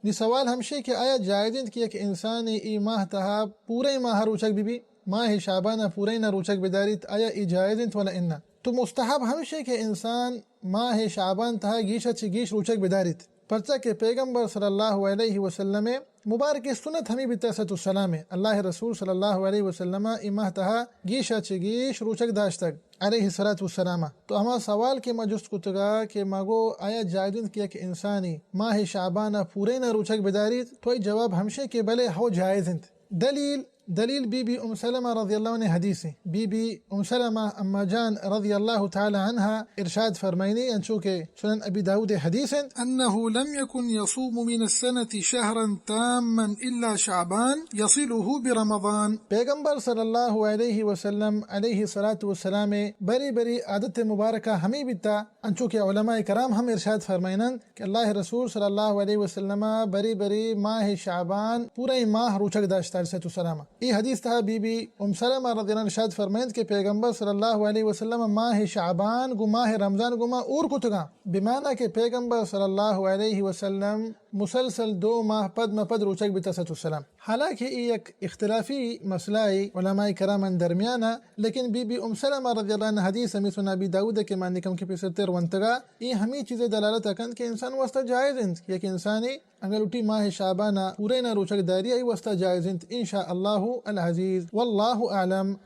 नी सवाल हमशे कि आया जायज़ कि एक इंसान ई माह तहा पूरे माह रोचक बीबी माह शाबान पूरे न रोचक बिदारित आया ई जायज़ वला इन्ना तो मुस्तहब हमशे कि इंसान माह शाबान तहा गीश रोचक बिदारित परचा के पैगम्बर सल्लल्लाहु अलैहि वसल्लम मुबारक सुन्नत हमी बितासतुस्सलाम अल्लाह रसूल सल्लल्लाहु अलैहि वसल्लम इमाह तहा गीश रोचक दाश्तक अलैहि सलातु वस्सलाम। तो हमारा सवाल के मजुस्त कुतगा के मगो आया जायज़ किया कि इंसानी माह शाबान पूरे न रोचक बिदारित तो जवाब हमशे के भले हो जायज़ दलील बीबी सलमा रज़ियल्लाहु अन्हा हदीस है। बीबी सलमा अम्मा जान रज़ियल्लाहु ताला अन्हा इरशाद फरमाइनी अंशु के सुनन अबी दाऊद हदीस है अन्नहु लम यकुन यसूम मिन अस्सनति शहरन ताम्मन इल्ला शाबान यसिलुहु बिरमज़ान। पैगंबर सल्लल्लाहु अलैहि वसल्लम अलैहि सलातु वस्सलाम बरी आदत मुबारका हमें बिता अंशु के उलमा कराम हम इरशाद फरमाइनन कि अल्लाह रसूल सल्लल्लाहु अलैहि वसल्लम बरी माह शाबान पूरा माह रोचक दाश्ता सलाम। ये हदीस था बीबी सलमा रज़ियल्लाहु अन्हा इरशाद फरमाइंद के पैगंबर सल्लल्लाहु अलैहि वसल्लम माह शाबान माह रमजान गुमा और कुतगा बिमाना के पैगंबर सल्लल्लाहु अलैहि वसल्लम मुसलसल 2 माह पद म पद रोचक बितासतुस्सलाम। हालांकि एक इख्तिलाफी मसला उलमाए कराम दरमियाना लेकिन बीबी सलमा रज़ियल्लाहु अन्हा हदीस हमें सुना अबी दाऊद के मानिकम के पिसतर वंतगा ये हमें चीज़ें दलालत अकन के इंसान वास्ता जायज़ कि एक इंसानी अगर उठी माह शाबाना पूरे ना रोचक दारी आई वास्ता जायज़ इंशाअल्लाह अल अज़ीज़ वल्लाहु आलम।